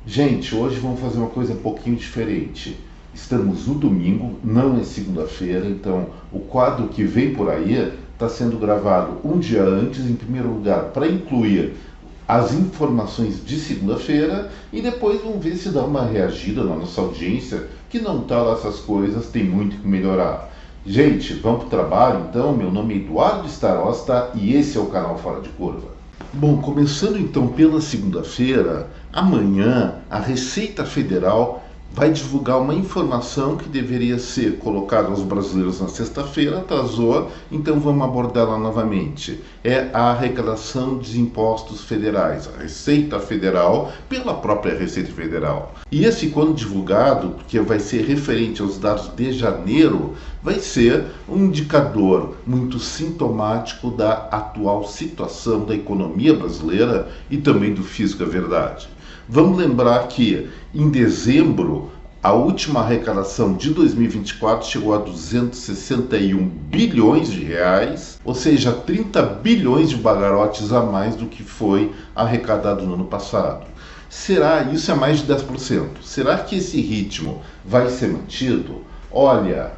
Gente, hoje vamos fazer uma coisa um pouquinho diferente. Estamos no domingo, não é segunda-feira, então o quadro que vem por aí está sendo gravado um dia antes, em primeiro lugar, para incluir as informações de segunda-feira e depois vamos ver se dá uma reagida na nossa audiência, que não está lá essas coisas, tem muito que melhorar. Gente, vamos para o trabalho então? Meu nome é Eduardo Starosta e esse é o canal Fora de Curva. Bom, começando então pela segunda-feira, amanhã a Receita Federal vai divulgar uma informação que deveria ser colocada aos brasileiros na sexta-feira, atrasou, então vamos abordá-la novamente. É a arrecadação dos impostos federais, a Receita Federal, pela própria Receita Federal. E esse, quando divulgado, que vai ser referente aos dados de janeiro, vai ser um indicador muito sintomático da atual situação da economia brasileira e também do fisco, é verdade. Vamos lembrar que em dezembro a última arrecadação de 2024 chegou a 261 bilhões de reais, ou seja, 30 bilhões de bagarotes a mais do que foi arrecadado no ano passado. Será isso é mais de 10%? Será que esse ritmo vai ser mantido? Olha,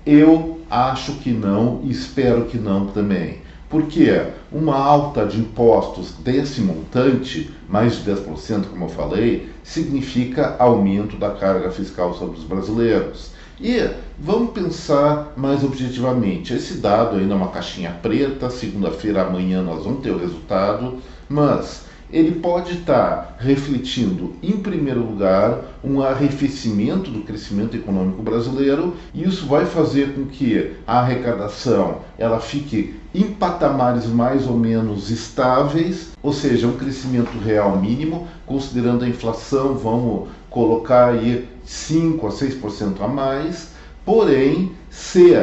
eu acho que não e espero que não também. Porque uma alta de impostos desse montante, mais de 10%, como eu falei, significa aumento da carga fiscal sobre os brasileiros. E vamos pensar mais objetivamente. Esse dado ainda é uma caixinha preta, segunda-feira amanhã nós vamos ter o resultado, mas ele pode estar refletindo, em primeiro lugar, um arrefecimento do crescimento econômico brasileiro, e isso vai fazer com que a arrecadação ela fique em patamares mais ou menos estáveis, ou seja, um crescimento real mínimo, considerando a inflação, vamos colocar aí 5 a 6% a mais, porém, se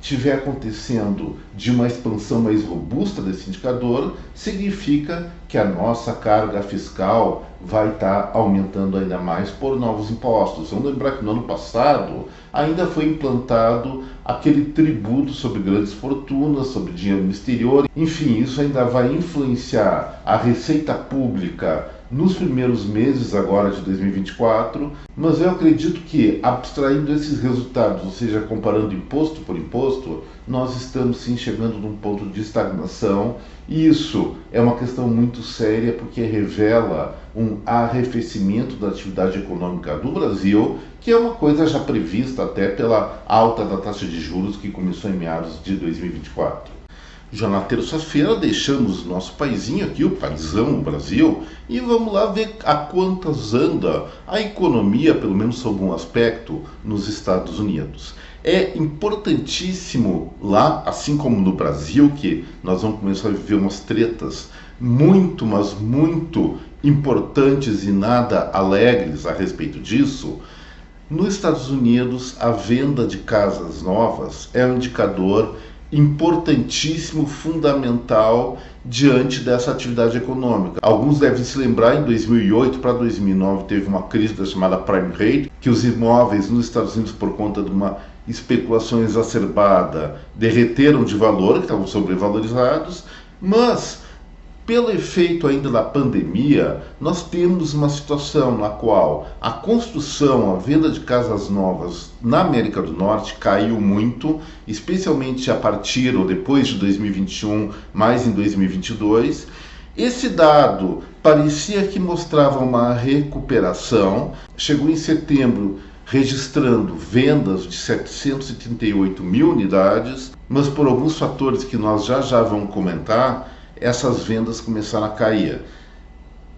estiver acontecendo de uma expansão mais robusta desse indicador, significa que a nossa carga fiscal vai estar aumentando ainda mais por novos impostos. Vamos lembrar que no ano passado ainda foi implantado aquele tributo sobre grandes fortunas, sobre dinheiro no exterior. Enfim, isso ainda vai influenciar a receita pública nos primeiros meses agora de 2024, mas eu acredito que, abstraindo esses resultados, ou seja, comparando imposto por imposto, nós estamos sim chegando num ponto de estagnação, e isso é uma questão muito séria porque revela um arrefecimento da atividade econômica do Brasil, que é uma coisa já prevista até pela alta da taxa de juros que começou em meados de 2024. Já na terça-feira deixamos nosso paizinho aqui, o paizão, o Brasil, e vamos lá ver a quantas anda a economia, pelo menos sob um aspecto, nos Estados Unidos. É importantíssimo lá, assim como no Brasil, que nós vamos começar a viver umas tretas muito, mas muito importantes e nada alegres a respeito disso. Nos Estados Unidos, a venda de casas novas é um indicador importantíssimo, fundamental diante dessa atividade econômica. Alguns devem se lembrar, em 2008 para 2009 teve uma crise da chamada prime rate, que os imóveis nos Estados Unidos, por conta de uma especulação exacerbada, derreteram de valor, que estavam sobrevalorizados, mas pelo efeito ainda da pandemia, nós temos uma situação na qual a construção, a venda de casas novas na América do Norte caiu muito, especialmente a partir ou depois de 2021, mais em 2022. Esse dado parecia que mostrava uma recuperação, chegou em setembro registrando vendas de 738 mil unidades, mas por alguns fatores que nós já vamos comentar, essas vendas começaram a cair.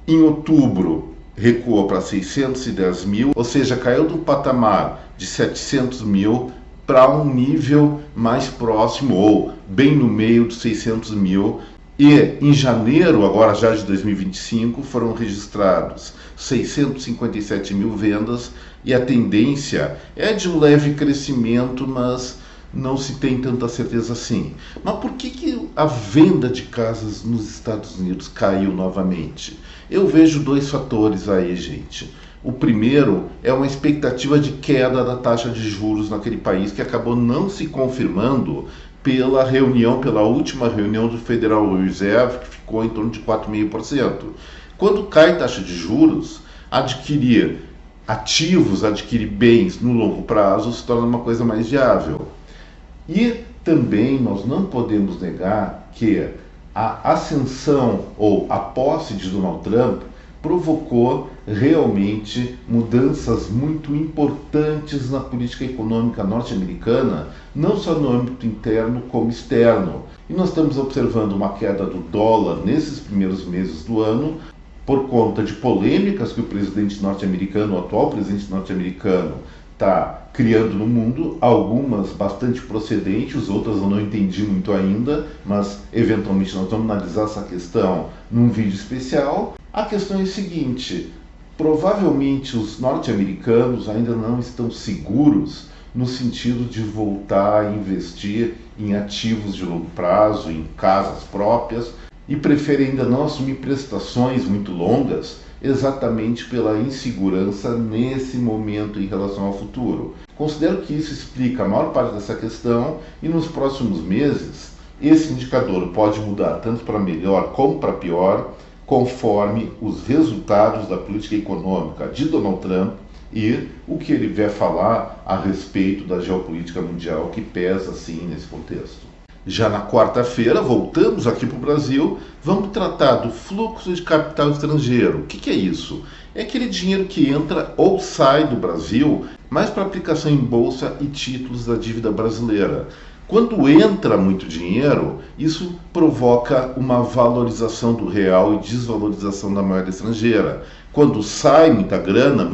Em outubro, recuou para 610 mil, ou seja, caiu do patamar de 700 mil para um nível mais próximo, ou bem no meio de 600 mil. E em janeiro, agora já de 2025, foram registrados 657 mil vendas, e a tendência é de um leve crescimento, mas não se tem tanta certeza assim. Mas por que a venda de casas nos Estados Unidos caiu novamente? Eu vejo dois fatores aí, gente. O primeiro é uma expectativa de queda da taxa de juros naquele país, que acabou não se confirmando pela última reunião do Federal Reserve, que ficou em torno de 4,5%. Quando cai a taxa de juros, adquirir ativos, adquirir bens no longo prazo se torna uma coisa mais viável. E também nós não podemos negar que a ascensão ou a posse de Donald Trump provocou realmente mudanças muito importantes na política econômica norte-americana, não só no âmbito interno como externo. E nós estamos observando uma queda do dólar nesses primeiros meses do ano, por conta de polêmicas que o presidente norte-americano, o atual presidente norte-americano, está criando no mundo, algumas bastante procedentes, outras eu não entendi muito ainda, mas eventualmente nós vamos analisar essa questão num vídeo especial. A questão é a seguinte: provavelmente os norte-americanos ainda não estão seguros no sentido de voltar a investir em ativos de longo prazo, em casas próprias, e preferem ainda não assumir prestações muito longas, exatamente pela insegurança nesse momento em relação ao futuro. Considero que isso explica a maior parte dessa questão, e nos próximos meses esse indicador pode mudar tanto para melhor como para pior, conforme os resultados da política econômica de Donald Trump e o que ele vier falar a respeito da geopolítica mundial, que pesa sim nesse contexto. Já na quarta-feira, voltamos aqui para o Brasil, vamos tratar do fluxo de capital estrangeiro. O que é isso? É aquele dinheiro que entra ou sai do Brasil, mas para aplicação em bolsa e títulos da dívida brasileira. Quando entra muito dinheiro, isso provoca uma valorização do real e desvalorização da moeda estrangeira. Quando sai muita grana,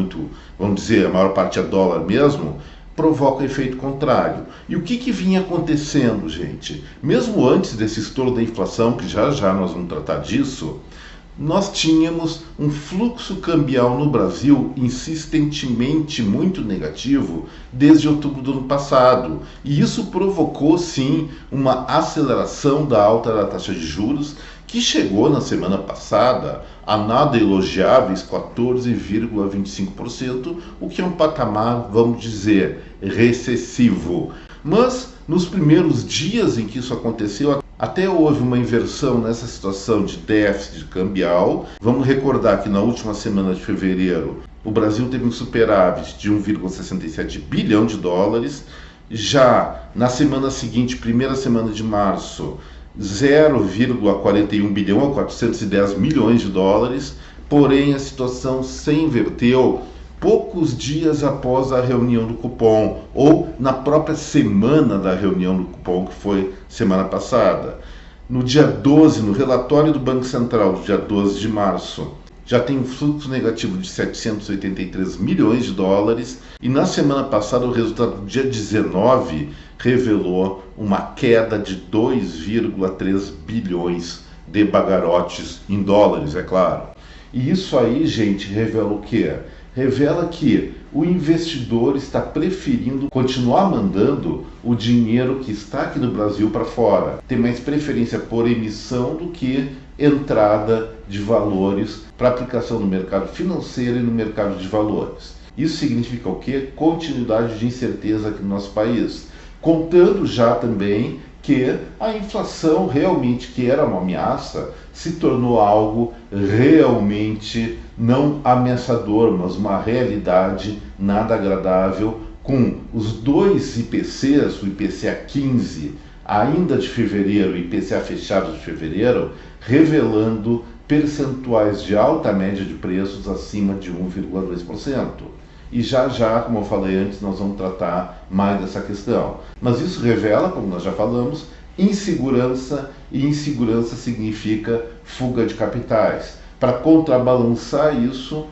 vamos dizer, a maior parte é dólar mesmo, provoca o efeito contrário. E o que vinha acontecendo, gente? Mesmo antes desse estouro da inflação, que já nós vamos tratar disso, nós tínhamos um fluxo cambial no Brasil insistentemente muito negativo desde outubro do ano passado. E isso provocou, sim, uma aceleração da alta da taxa de juros, que chegou na semana passada a nada elogiáveis 14,25%, o que é um patamar, vamos dizer, recessivo. Mas nos primeiros dias em que isso aconteceu, até houve uma inversão nessa situação de déficit cambial. Vamos recordar que na última semana de fevereiro o Brasil teve um superávit de 1,67 bilhão de dólares. Já na semana seguinte, primeira semana de março, 0,41 bilhão a 410 milhões de dólares. Porém, a situação se inverteu poucos dias após a reunião do Copom, ou na própria semana da reunião do Copom, que foi semana passada. No dia 12, no relatório do Banco Central, do dia 12 de março, já tem um fluxo negativo de 783 milhões de dólares, e na semana passada o resultado do dia 19 revelou uma queda de 2,3 bilhões de bagarotes em dólares, é claro. E isso aí, gente, revela o quê? Revela que o investidor está preferindo continuar mandando o dinheiro que está aqui no Brasil para fora. Tem mais preferência por emissão do que entrada de valores para aplicação no mercado financeiro e no mercado de valores. Isso significa o quê? Continuidade de incerteza aqui no nosso país. Contando já também que a inflação realmente, que era uma ameaça, se tornou algo realmente não ameaçador, mas uma realidade nada agradável, com os dois IPCs, o IPCA 15 ainda de fevereiro e o IPCA fechado de fevereiro, revelando percentuais de alta média de preços acima de 1,2%. E já, como eu falei antes, nós vamos tratar mais dessa questão. Mas isso revela, como nós já falamos, insegurança, e insegurança significa fuga de capitais. Para contrabalançar isso,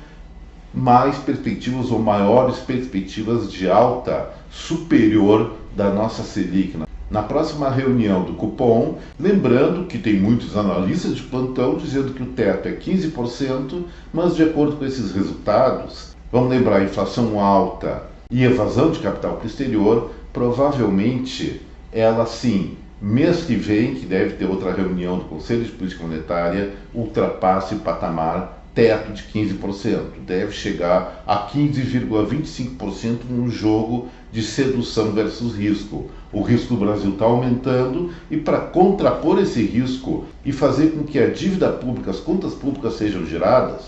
mais perspectivas ou maiores perspectivas de alta superior da nossa Selic. Na próxima reunião do Copom, lembrando que tem muitos analistas de plantão dizendo que o teto é 15%, mas de acordo com esses resultados, vamos lembrar, inflação alta e evasão de capital para o exterior, provavelmente ela sim, mês que vem, que deve ter outra reunião do Conselho de Política Monetária, ultrapasse o patamar teto de 15%. Deve chegar a 15,25% num jogo de sedução versus risco. O risco do Brasil está aumentando, e para contrapor esse risco e fazer com que a dívida pública, as contas públicas sejam geradas,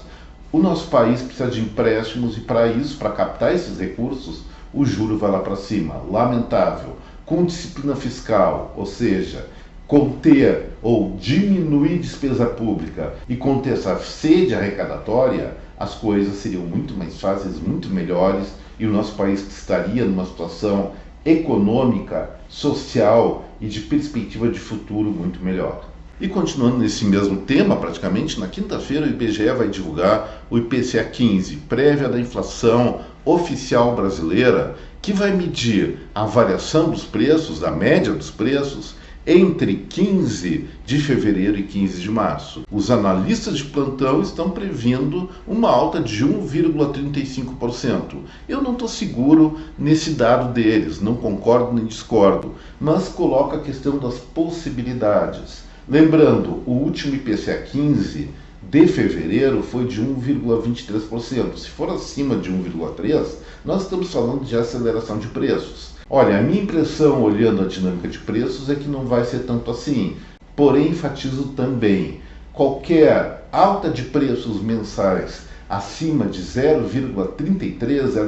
o nosso país precisa de empréstimos e para isso, para captar esses recursos, o juro vai lá para cima. Lamentável. Com disciplina fiscal, ou seja, conter ou diminuir despesa pública e conter essa sede arrecadatória, as coisas seriam muito mais fáceis, muito melhores e o nosso país estaria numa situação econômica, social e de perspectiva de futuro muito melhor. E continuando nesse mesmo tema, praticamente, na quinta-feira o IBGE vai divulgar o IPCA 15, prévia da inflação oficial brasileira, que vai medir a variação dos preços, da média dos preços, entre 15 de fevereiro e 15 de março. Os analistas de plantão estão prevendo uma alta de 1,35%. Eu não estou seguro nesse dado deles, não concordo nem discordo, mas coloco a questão das possibilidades. Lembrando, o último IPCA 15 de fevereiro foi de 1,23%. Se for acima de 1,3%, nós estamos falando de aceleração de preços. Olha, a minha impressão, olhando a dinâmica de preços, é que não vai ser tanto assim. Porém, enfatizo também, qualquer alta de preços mensais acima de 0,33%,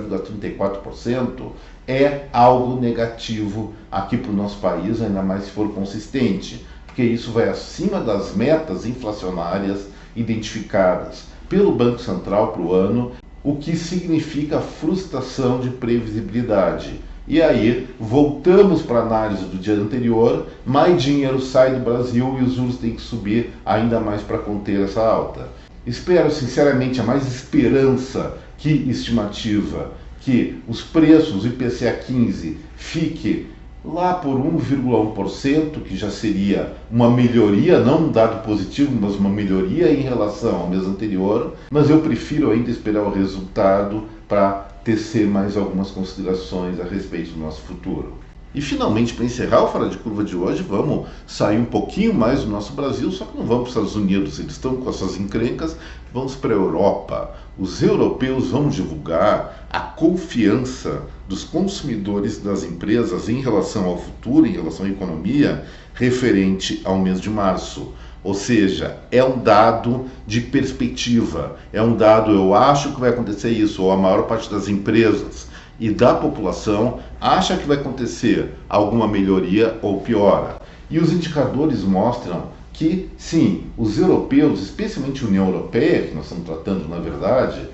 0,34% é algo negativo aqui para o nosso país, ainda mais se for consistente, porque isso vai acima das metas inflacionárias identificadas pelo Banco Central para o ano, o que significa frustração de previsibilidade. E aí, voltamos para a análise do dia anterior, mais dinheiro sai do Brasil e os juros têm que subir ainda mais para conter essa alta. Espero sinceramente, a mais esperança que estimativa, que os preços do IPCA 15 fique lá por 1,1%, que já seria uma melhoria, não um dado positivo, mas uma melhoria em relação ao mês anterior, mas eu prefiro ainda esperar o resultado para tecer mais algumas considerações a respeito do nosso futuro. E finalmente, para encerrar o Fora de Curva de hoje, vamos sair um pouquinho mais do nosso Brasil, só que não vamos para os Estados Unidos, eles estão com essas encrencas, vamos para a Europa. Os europeus vão divulgar a confiança dos consumidores das empresas em relação ao futuro, em relação à economia, referente ao mês de março. Ou seja, é um dado de perspectiva, é um dado, eu acho que vai acontecer isso, ou a maior parte das empresas e da população acha que vai acontecer alguma melhoria ou piora. E os indicadores mostram que, sim, os europeus, especialmente a União Europeia, que nós estamos tratando na verdade,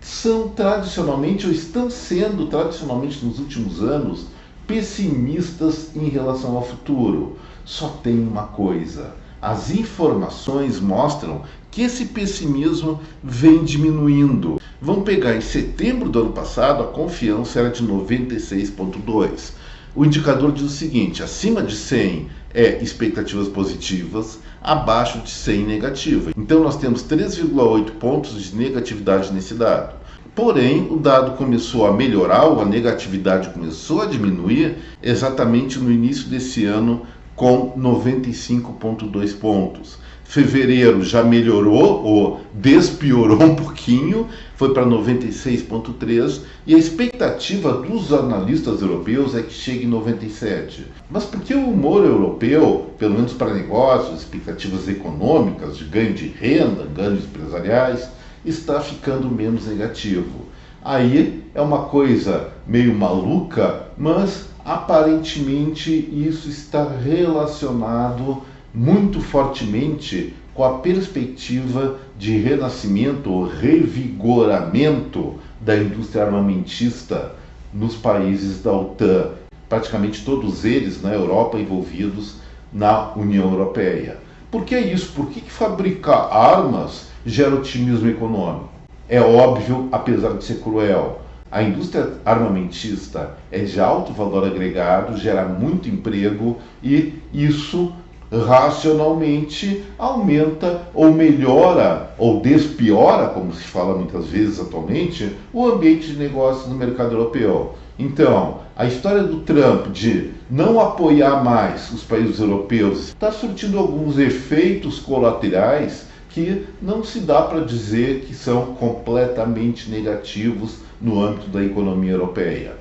são tradicionalmente, ou estão sendo tradicionalmente nos últimos anos, pessimistas em relação ao futuro. Só tem uma coisa: as informações mostram que esse pessimismo vem diminuindo. Vamos pegar em setembro do ano passado, a confiança era de 96,2. O indicador diz o seguinte: acima de 100 é expectativas positivas, abaixo de 100 negativa. Então nós temos 3,8 pontos de negatividade nesse dado. Porém, o dado começou a melhorar, ou a negatividade começou a diminuir exatamente no início desse ano, com 95,2 pontos. Fevereiro já melhorou ou despiorou um pouquinho, foi para 96,3 e a expectativa dos analistas europeus é que chegue em 97. Mas por que o humor europeu, pelo menos para negócios, expectativas econômicas, de ganho de renda, ganhos empresariais, está ficando menos negativo? Aí é uma coisa meio maluca, mas aparentemente isso está relacionado muito fortemente com a perspectiva de renascimento ou revigoramento da indústria armamentista nos países da OTAN, praticamente todos eles na Europa envolvidos na União Europeia. Por que isso? Por que fabricar armas gera otimismo econômico? É óbvio, apesar de ser cruel. A indústria armamentista é de alto valor agregado, gera muito emprego e isso racionalmente aumenta ou melhora ou despiora, como se fala muitas vezes atualmente, o ambiente de negócios no mercado europeu. Então, a história do Trump de não apoiar mais os países europeus está surtindo alguns efeitos colaterais que não se dá para dizer que são completamente negativos no âmbito da economia europeia.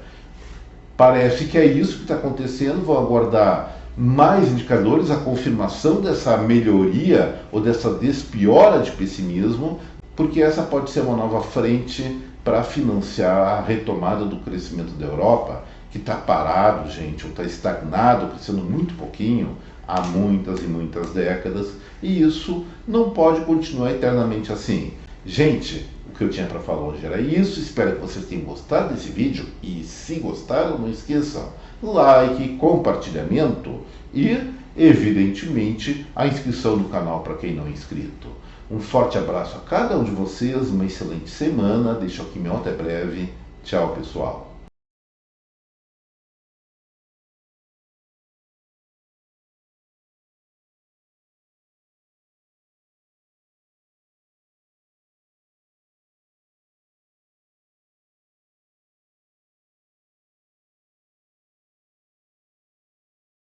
Parece que é isso que está acontecendo. Vou aguardar mais indicadores, a confirmação dessa melhoria ou dessa despiora de pessimismo porque essa pode ser uma nova frente para financiar a retomada do crescimento da Europa, que está parado, gente, ou está estagnado, crescendo muito pouquinho há muitas e muitas décadas, e isso não pode continuar eternamente assim. Gente, o que eu tinha para falar hoje era isso. Espero que vocês tenham gostado desse vídeo, e se gostaram, não esqueçam, like, compartilhamento e, evidentemente, a inscrição no canal para quem não é inscrito. Um forte abraço a cada um de vocês, uma excelente semana, deixo aqui meu até breve. Tchau, pessoal.